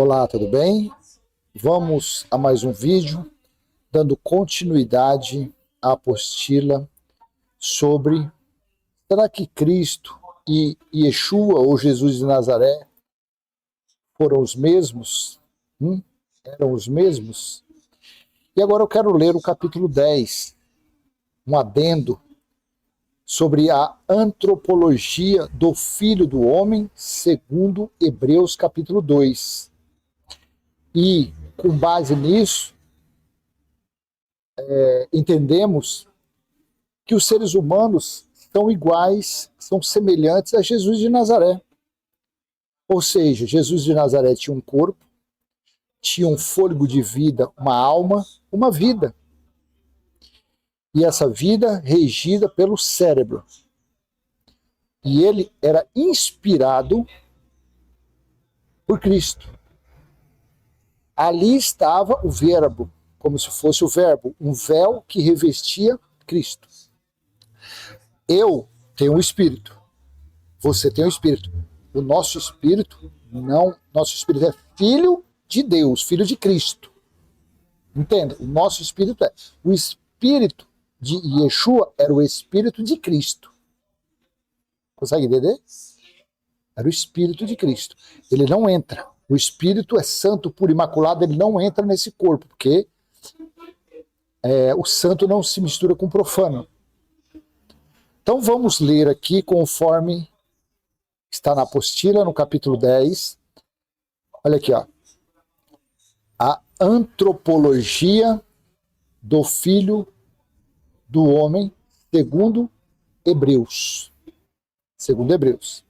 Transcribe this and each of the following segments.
Olá, tudo bem? Vamos a mais um vídeo, dando continuidade à apostila sobre será que Cristo e Yeshua, ou Jesus de Nazaré, foram os mesmos? Eram os mesmos? E agora eu quero ler o capítulo 10, um adendo sobre a antropologia do Filho do Homem, segundo Hebreus capítulo 2. E, com base nisso, entendemos que os seres humanos são iguais, são semelhantes a Jesus de Nazaré. Ou seja, Jesus de Nazaré tinha um corpo, tinha um fôlego de vida, uma alma, uma vida. E essa vida regida pelo cérebro. E ele era inspirado por Cristo. Ali estava o verbo, como se fosse o verbo, um véu que revestia Cristo. Eu tenho um espírito, você tem um espírito. O nosso espírito não, nosso espírito é filho de Deus, filho de Cristo. Entenda? O nosso espírito é. O espírito de Yeshua era o espírito de Cristo. Consegue entender? Era o espírito de Cristo. Ele não entra. O espírito é santo, puro, imaculado, ele não entra nesse corpo, porque o santo não se mistura com o profano. Então vamos ler aqui conforme está na apostila, no capítulo 10. Olha aqui, ó. A antropologia do Filho do Homem, segundo Hebreus. Segundo Hebreus.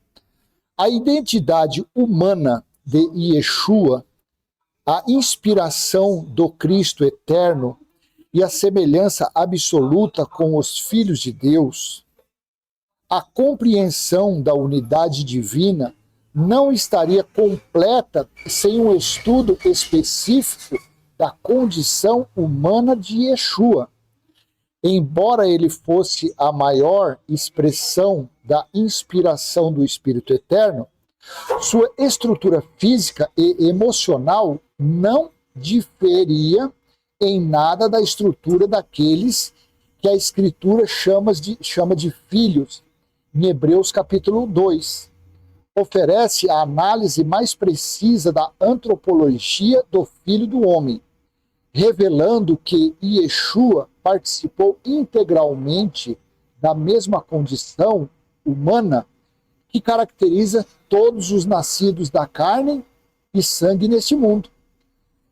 A identidade humana de Yeshua, a inspiração do Cristo eterno e a semelhança absoluta com os filhos de Deus, a compreensão da unidade divina não estaria completa sem um estudo específico da condição humana de Yeshua. Embora ele fosse a maior expressão da inspiração do Espírito Eterno, sua estrutura física e emocional não diferia em nada da estrutura daqueles que a Escritura chama de filhos, em Hebreus capítulo 2. Oferece a análise mais precisa da antropologia do Filho do Homem, revelando que Yeshua participou integralmente da mesma condição humana que caracteriza todos os nascidos da carne e sangue neste mundo.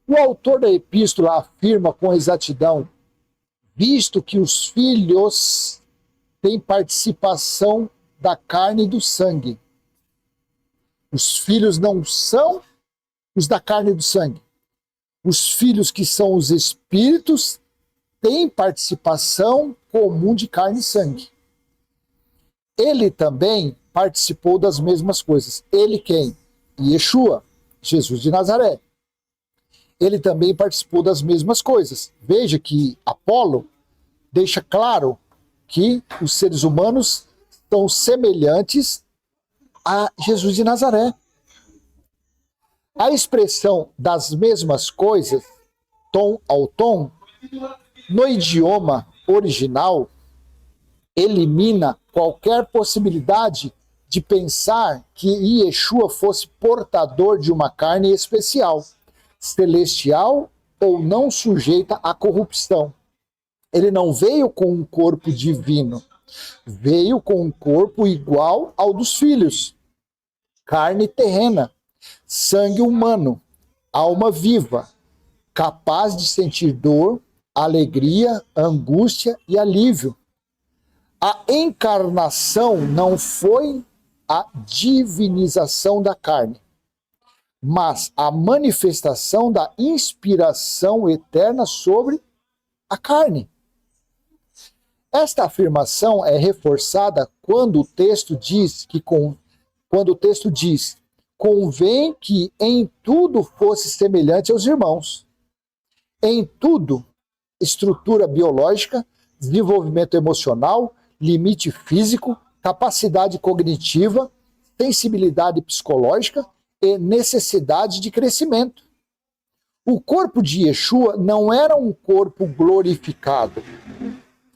O autor da epístola afirma com exatidão, visto que os filhos têm participação da carne e do sangue. Os filhos não são os da carne e do sangue. Os filhos que são os espíritos têm participação comum de carne e sangue. Ele também participou das mesmas coisas. Ele quem? Yeshua, Jesus de Nazaré. Ele também participou das mesmas coisas. Veja que Apolo deixa claro que os seres humanos são semelhantes a Jesus de Nazaré. A expressão das mesmas coisas, tom ao tom, no idioma original, elimina qualquer possibilidade de pensar que Yeshua fosse portador de uma carne especial, celestial ou não sujeita à corrupção. Ele não veio com um corpo divino, veio com um corpo igual ao dos filhos, carne terrena, sangue humano, alma viva, capaz de sentir dor, alegria, angústia e alívio. A encarnação não foi a divinização da carne, mas a manifestação da inspiração eterna sobre a carne. Esta afirmação é reforçada quando o texto diz convém que em tudo fosse semelhante aos irmãos. Em tudo, estrutura biológica, desenvolvimento emocional, limite físico, capacidade cognitiva, sensibilidade psicológica, e necessidade de crescimento. O corpo de Yeshua não era um corpo glorificado.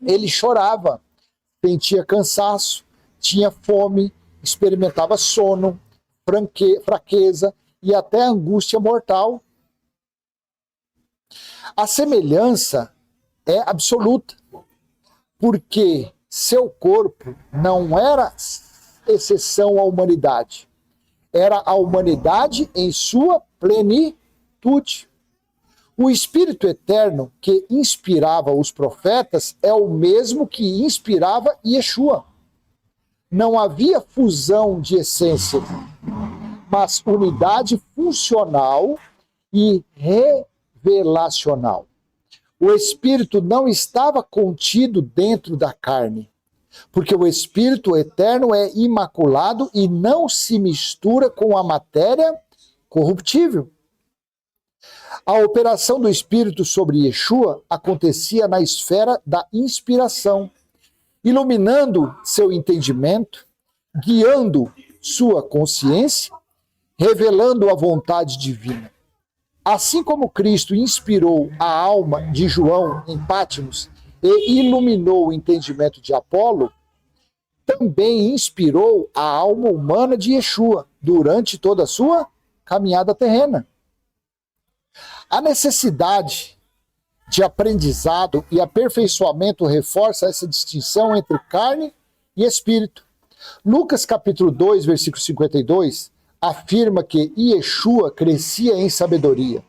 Ele chorava, sentia cansaço, tinha fome, experimentava sono, fraqueza e até angústia mortal. A semelhança é absoluta, porque seu corpo não era exceção à humanidade, era a humanidade em sua plenitude. O Espírito Eterno que inspirava os profetas é o mesmo que inspirava Yeshua. Não havia fusão de essência, mas unidade funcional e revelacional. O Espírito não estava contido dentro da carne, porque o Espírito Eterno é imaculado e não se mistura com a matéria corruptível. A operação do Espírito sobre Yeshua acontecia na esfera da inspiração, iluminando seu entendimento, guiando sua consciência, revelando a vontade divina. Assim como Cristo inspirou a alma de João em Patmos e iluminou o entendimento de Apolo, também inspirou a alma humana de Yeshua durante toda a sua caminhada terrena. A necessidade de aprendizado e aperfeiçoamento reforça essa distinção entre carne e espírito. Lucas capítulo 2, versículo 52, afirma que Yeshua crescia em sabedoria.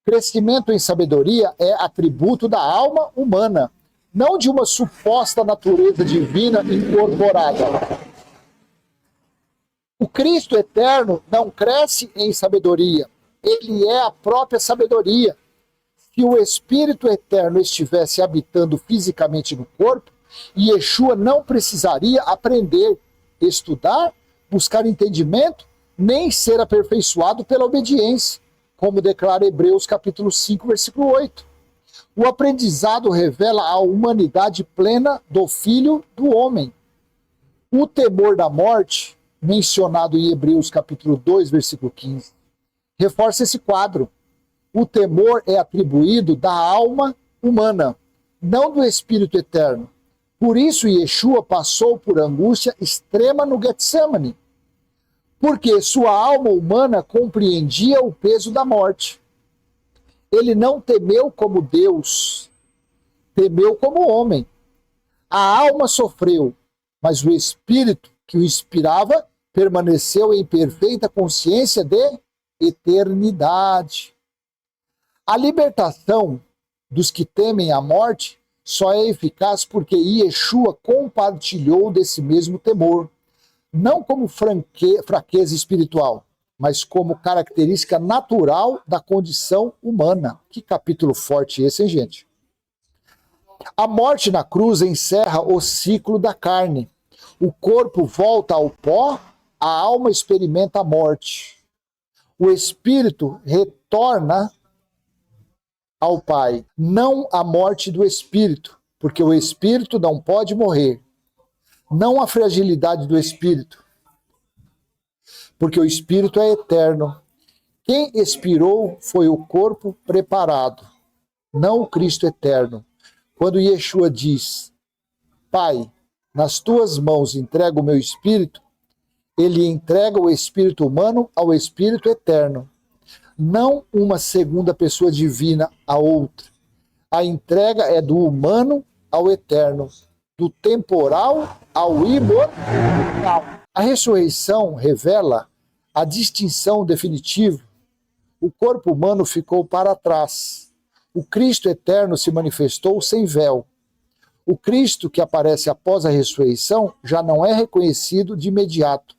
Crescimento em sabedoria é atributo da alma humana, não de uma suposta natureza divina incorporada. O Cristo eterno não cresce em sabedoria, ele é a própria sabedoria. Se o Espírito Eterno estivesse habitando fisicamente no corpo, Yeshua não precisaria aprender, estudar, buscar entendimento, nem ser aperfeiçoado pela obediência, como declara Hebreus capítulo 5, versículo 8. O aprendizado revela a humanidade plena do Filho do Homem. O temor da morte, mencionado em Hebreus capítulo 2, versículo 15, reforça esse quadro. O temor é atribuído da alma humana, não do Espírito Eterno. Por isso Yeshua passou por angústia extrema no Getsemane, porque sua alma humana compreendia o peso da morte. Ele não temeu como Deus, temeu como homem. A alma sofreu, mas o Espírito que o inspirava permaneceu em perfeita consciência de eternidade. A libertação dos que temem a morte só é eficaz porque Yeshua compartilhou desse mesmo temor, não como fraqueza espiritual, mas como característica natural da condição humana. Que capítulo forte esse, hein, gente? A morte na cruz encerra o ciclo da carne. O corpo volta ao pó, a alma experimenta a morte. O espírito retorna ao Pai, não a morte do espírito, porque o espírito não pode morrer. Não a fragilidade do espírito, porque o espírito é eterno. Quem expirou foi o corpo preparado, não o Cristo eterno. Quando Yeshua diz, Pai, nas tuas mãos entrego o meu espírito, ele entrega o espírito humano ao espírito eterno. Não uma segunda pessoa divina a outra. A entrega é do humano ao eterno, do temporal ao imortal. A ressurreição revela a distinção definitiva. O corpo humano ficou para trás. O Cristo eterno se manifestou sem véu. O Cristo que aparece após a ressurreição já não é reconhecido de imediato,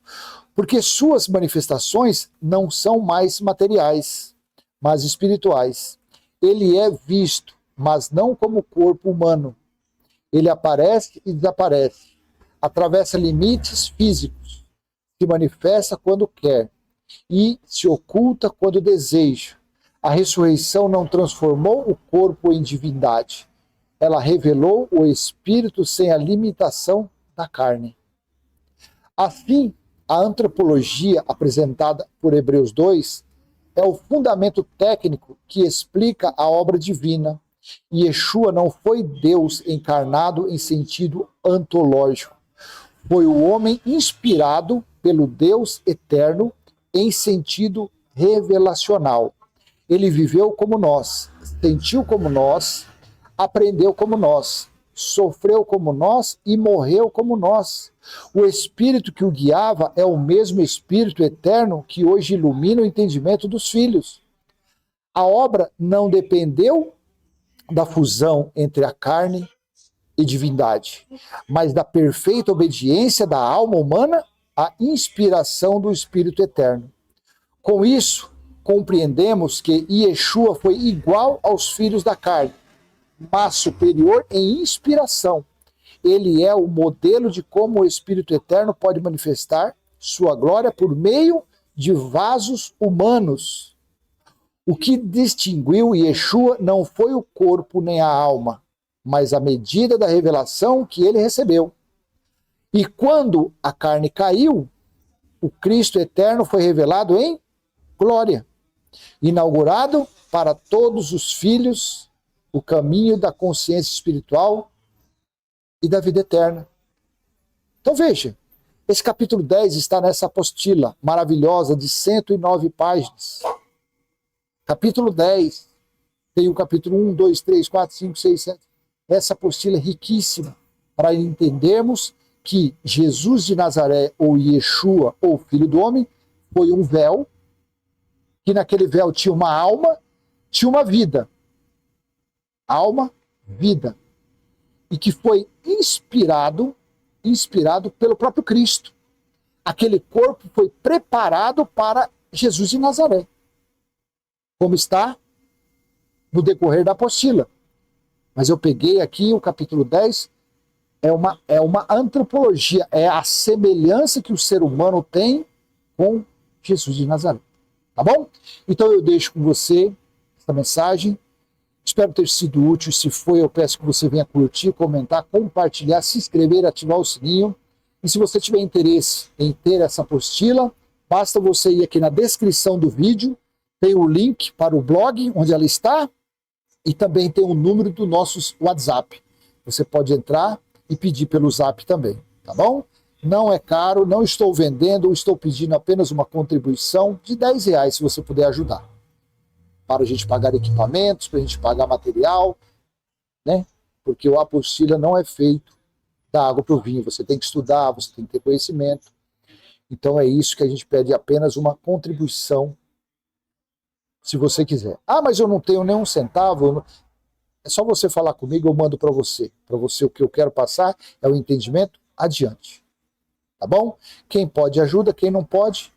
porque suas manifestações não são mais materiais, mas espirituais. Ele é visto, mas não como corpo humano. Ele aparece e desaparece, atravessa limites físicos, se manifesta quando quer e se oculta quando deseja. A ressurreição não transformou o corpo em divindade. Ela revelou o espírito sem a limitação da carne. Assim, a antropologia apresentada por Hebreus 2 é o fundamento técnico que explica a obra divina. Yeshua não foi Deus encarnado em sentido ontológico. Foi o homem inspirado pelo Deus eterno em sentido revelacional. Ele viveu como nós, sentiu como nós, aprendeu como nós, sofreu como nós e morreu como nós. O Espírito que o guiava é o mesmo Espírito eterno que hoje ilumina o entendimento dos filhos. A obra não dependeu da fusão entre a carne e divindade, mas da perfeita obediência da alma humana à inspiração do Espírito eterno. Com isso, compreendemos que Yeshua foi igual aos filhos da carne, mas superior em inspiração. Ele é o modelo de como o Espírito eterno pode manifestar sua glória por meio de vasos humanos. O que distinguiu Yeshua não foi o corpo nem a alma, mas a medida da revelação que ele recebeu. E quando a carne caiu, o Cristo eterno foi revelado em glória, inaugurado para todos os filhos o caminho da consciência espiritual e da vida eterna. Então veja, esse capítulo 10 está nessa apostila maravilhosa de 109 páginas. Capítulo 10, tem o capítulo 1, 2, 3, 4, 5, 6, 7. Essa apostila é riquíssima para entendermos que Jesus de Nazaré, ou Yeshua, ou Filho do Homem, foi um véu, que naquele véu tinha uma alma, tinha uma vida. Alma, vida. E que foi inspirado pelo próprio Cristo. Aquele corpo foi preparado para Jesus de Nazaré, como está no decorrer da apostila. Mas eu peguei aqui o capítulo 10, é uma antropologia, é a semelhança que o ser humano tem com Jesus de Nazaré. Tá bom? Então eu deixo com você essa mensagem. Espero ter sido útil. Se foi, eu peço que você venha curtir, comentar, compartilhar, se inscrever, ativar o sininho. E se você tiver interesse em ter essa apostila, basta você ir aqui na descrição do vídeo, tem o link para o blog, onde ela está, e também tem o número do nosso WhatsApp. Você pode entrar e pedir pelo Zap também, tá bom? Não é caro, não estou vendendo, estou pedindo apenas uma contribuição de R$10, se você puder ajudar. Para a gente pagar equipamentos, para a gente pagar material, né? Porque a apostila não é feito da água para o vinho. Você tem que estudar, você tem que ter conhecimento. Então é isso que a gente pede, apenas uma contribuição, se você quiser. Ah, mas eu não tenho nenhum centavo. É só você falar comigo, eu mando para você. Para você o que eu quero passar é o entendimento adiante. Tá bom? Quem pode ajuda, quem não pode,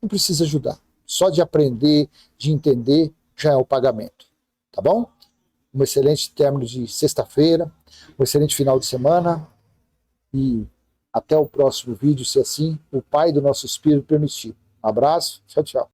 não precisa ajudar. Só de aprender, de entender, já é o pagamento. Tá bom? Um excelente término de sexta-feira, um excelente final de semana e até o próximo vídeo, se assim o Pai do nosso Espírito permitir. Um abraço, tchau, tchau.